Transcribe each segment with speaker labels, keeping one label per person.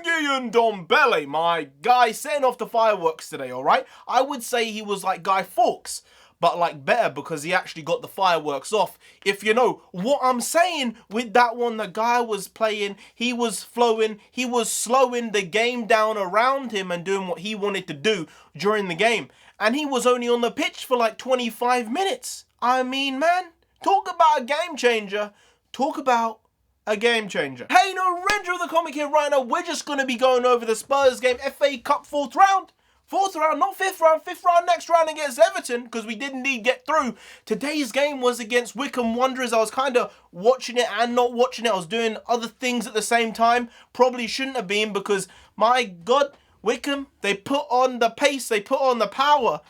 Speaker 1: Tanguy Ndombele, my guy, setting off the fireworks today, alright? I would say he was like Guy Fawkes, but like better because he actually got the fireworks off. If you know what I'm saying with that one, the guy was playing, he was flowing, he was slowing the game down around him and doing what he wanted to do during the game. And he was only on the pitch for like 25 minutes. I mean, man, talk about a game changer. Talk about a game changer. Hey, NarendraTheComic here right now. We're just going to be going over the Spurs game, FA Cup 4th round. 4th round, not 5th round. 5th round next round against Everton, because we did indeed get through. Today's game was against Wycombe Wanderers. I was kind of watching it and not watching it. I was doing other things at the same time. Probably shouldn't have been, because, my God, Wycombe, they put on the pace, they put on the power.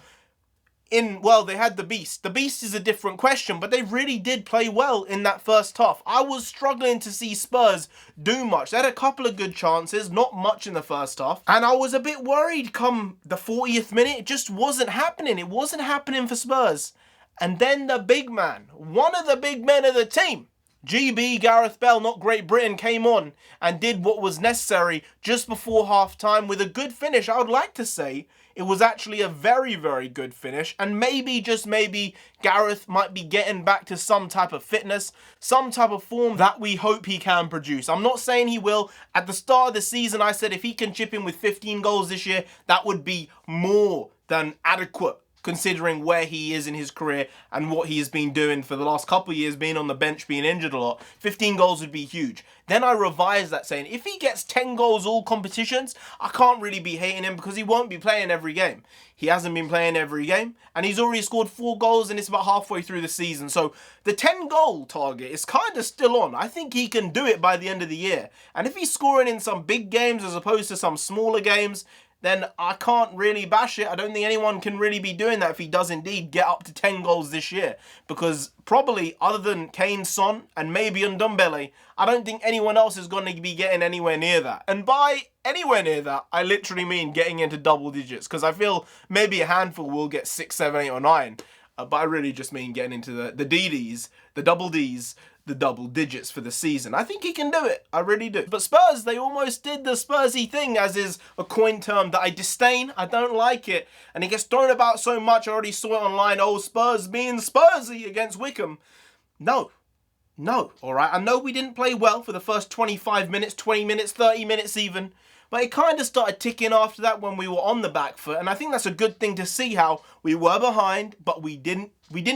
Speaker 1: Well, they had the beast. The beast is a different question, but they really did play well in that first half. I was struggling to see Spurs do much. They had a couple of good chances, not much in the first half. And I was a bit worried come the 40th minute. It just wasn't happening. It wasn't happening for Spurs. And then the big man, one of the big men of the team, GB, Gareth Bale, not Great Britain, came on and did what was necessary just before half-time with a good finish. I would like to say it was actually a very, very good finish, and maybe, just maybe, Gareth might be getting back to some type of fitness, some type of form that we hope he can produce. I'm not saying he will. At the start of the season, I said if he can chip in with 15 goals this year, that would be more than adequate, considering where he is in his career and what he has been doing for the last couple of years, being on the bench, being injured a lot. 15 goals would be huge. Then I revised that, saying if he gets 10 goals all competitions, I can't really be hating him because he won't be playing every game. He hasn't been playing every game, and he's already scored 4 goals, and it's about halfway through the season. So the 10-goal target is kind of still on. I think he can do it by the end of the year. And if he's scoring in some big games as opposed to some smaller games, then I can't really bash it. I don't think anyone can really be doing that if he does indeed get up to 10 goals this year. Because probably, other than Kane, Son, and maybe Ndombele, I don't think anyone else is going to be getting anywhere near that. And by anywhere near that, I literally mean getting into double digits. Because I feel maybe a handful will get 6, 7, 8, or 9. But I really just mean getting into the DDs, the double Ds, the double digits for the season. I think he can do it. I really do. But Spurs, they almost did the Spursy thing, as is a coin term that I disdain. I don't like it. And it gets thrown about so much. I already saw it online. Oh, Spurs being Spursy against Wycombe. No. No. All right. I know we didn't play well for the first 25 minutes, 20 minutes, 30 minutes even. But it kind of started ticking after that when we were on the back foot. And I think that's a good thing to see, how we were behind, but we didn't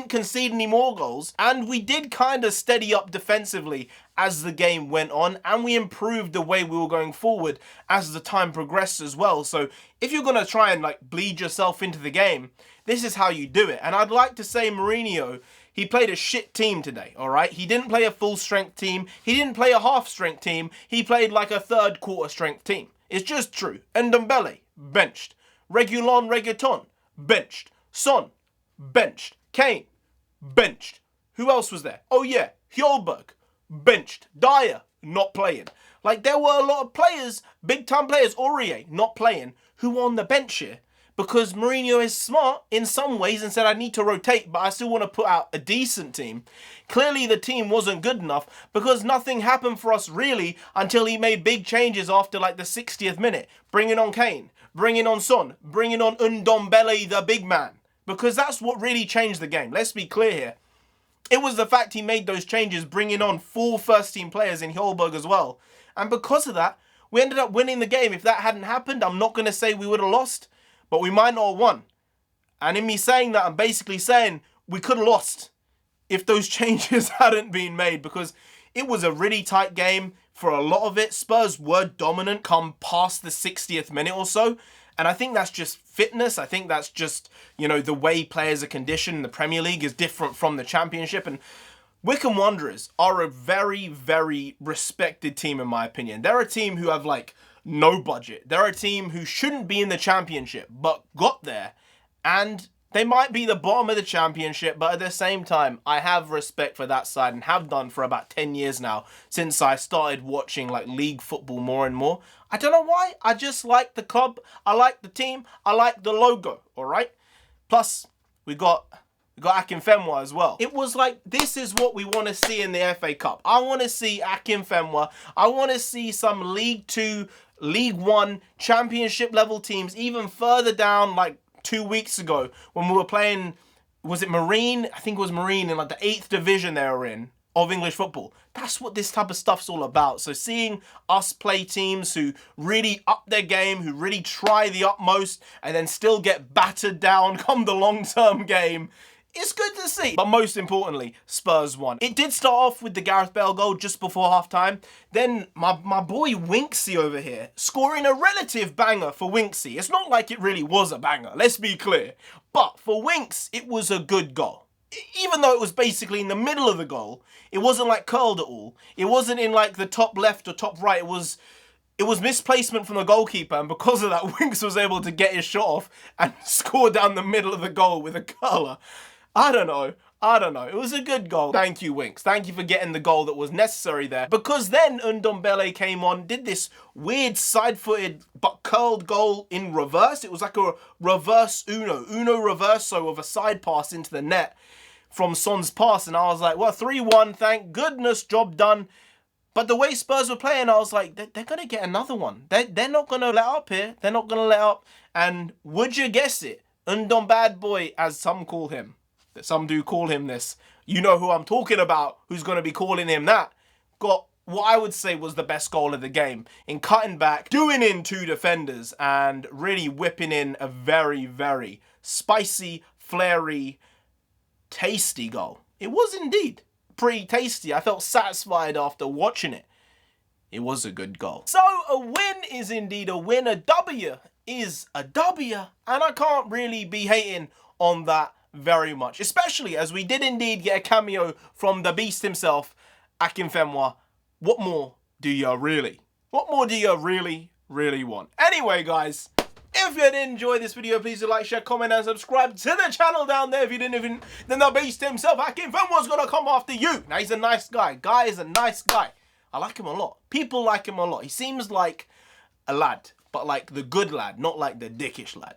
Speaker 1: concede any more goals. And we did kind of steady up defensively as the game went on. And we improved the way we were going forward as the time progressed as well. So if you're going to try and like bleed yourself into the game, this is how you do it. And I'd like to say Mourinho, he played a shit team today, all right? He didn't play a full-strength team. He didn't play a half-strength team. He played like a third-quarter-strength team. It's just true. Ndombele, benched. Reguilon, benched. Son, benched. Kane, benched. Who else was there? Oh yeah, Hjulberg, benched. Dyer, not playing. Like, there were a lot of players, big-time players, Aurier, not playing, who were on the bench here. Because Mourinho is smart in some ways and said, I need to rotate, but I still want to put out a decent team. Clearly the team wasn't good enough, because nothing happened for us really until he made big changes after like the 60th minute. Bringing on Kane, bringing on Son, bringing on Ndombele, the big man. Because that's what really changed the game. Let's be clear here. It was the fact he made those changes, bringing on 4 first-team players in Hjulberg as well. And because of that, we ended up winning the game. If that hadn't happened, I'm not going to say we would have lost, but we might not have won. And in me saying that, I'm basically saying we could have lost if those changes hadn't been made, because it was a really tight game for a lot of it. Spurs were dominant come past the 60th minute or so. And I think that's just fitness. I think that's just, you know, the way players are conditioned in the Premier League is different from the Championship. And Wycombe Wanderers are a very, very respected team in my opinion. They're a team who have like no budget. They're a team who shouldn't be in the Championship, but got there. And they might be the bottom of the Championship, but at the same time, I have respect for that side and have done for about 10 years now, since I started watching like league football more and more. I don't know why. I just like the club. I like the team. I like the logo, all right? Plus, we got We got Akinfenwa as well. It was like, this is what we want to see in the FA Cup. I want to see Akinfenwa. I want to see some League 2, League 1, Championship level teams, even further down, like 2 weeks ago when we were playing, was it Marine? I think it was Marine in like the 8th division they were in of English football. That's what this type of stuff's all about. So seeing us play teams who really up their game, who really try the utmost, and then still get battered down come the long-term game, it's good to see. But most importantly, Spurs won. It did start off with the Gareth Bale goal just before half-time. Then my boy Winksy over here scoring a relative banger for Winksy. It's not like it really was a banger, let's be clear. But for Winks, it was a good goal. Even though it was basically in the middle of the goal, it wasn't like curled at all. It wasn't in like the top left or top right. It was misplacement from the goalkeeper, and because of that, Winks was able to get his shot off and score down the middle of the goal with a curler. I don't know. It was a good goal. Thank you, Winks. Thank you for getting the goal that was necessary there. Because then Ndombele came on, did this weird side-footed but curled goal in reverse. It was like a reverse Uno reverso of a side pass into the net from Son's pass. And I was like, well, 3-1, thank goodness, job done. But the way Spurs were playing, I was like, they're going to get another one. They're not going to let up here. They're not going to let up. And would you guess it? Bad Boy, as some call him. That some do call him this. You know who I'm talking about, who's going to be calling him that. Got what I would say was the best goal of the game in cutting back, doing in 2 defenders, and really whipping in a very, very spicy, flary, tasty goal. It was indeed pretty tasty. I felt satisfied after watching it. It was a good goal. So a win is indeed a win. A W is a W. And I can't really be hating on that very much, especially as we did indeed get a cameo from the beast himself, Akinfenwa. What more do you really? What more do you really want? Anyway, guys, if you did enjoy this video, please do like, share, comment, and subscribe to the channel down there. If you didn't even, then the beast himself, Akinfenwa's gonna come after you. Now, he's a nice guy. Guy is a nice guy. I like him a lot. People like him a lot. He seems like a lad, but like the good lad, not like the dickish lad.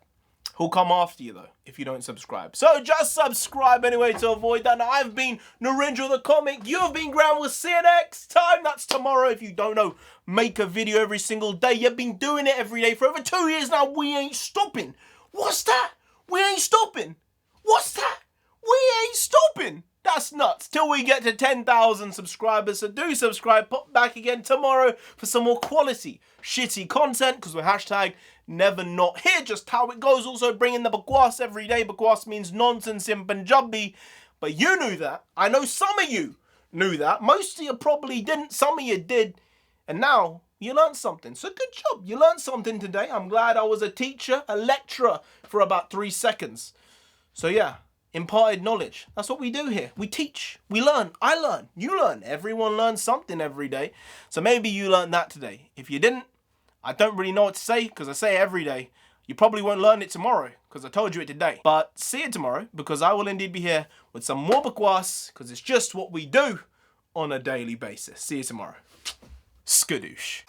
Speaker 1: He'll come after you, though, if you don't subscribe. So just subscribe anyway to avoid that. Now, I've been NarendraTheComic. You've been Ground. We'll see you next time. That's tomorrow. If you don't know, make a video every single day. You've been doing it every day for over 2 years now. We ain't stopping. What's that? We ain't stopping. What's that? We ain't stopping. That's nuts. Till we get to 10,000 subscribers. So do subscribe. Pop back again tomorrow for some more quality, shitty content. Because we're hashtag never not here. Just how it goes. Also bringing the bakwas every day. Bakwas means nonsense in Punjabi. But you knew that. I know some of you knew that. Most of you probably didn't. Some of you did. And now you learned something. So good job. You learned something today. I'm glad I was a teacher, a lecturer for about 3 seconds. So yeah. Imparted knowledge. That's what we do here. We teach. We learn. I learn. You learn. Everyone learns something every day. So maybe you learned that today. If you didn't, I don't really know what to say because I say it every day. You probably won't learn it tomorrow because I told you it today. But see you tomorrow because I will indeed be here with some more bakwas because it's just what we do on a daily basis. See you tomorrow. Skadoosh.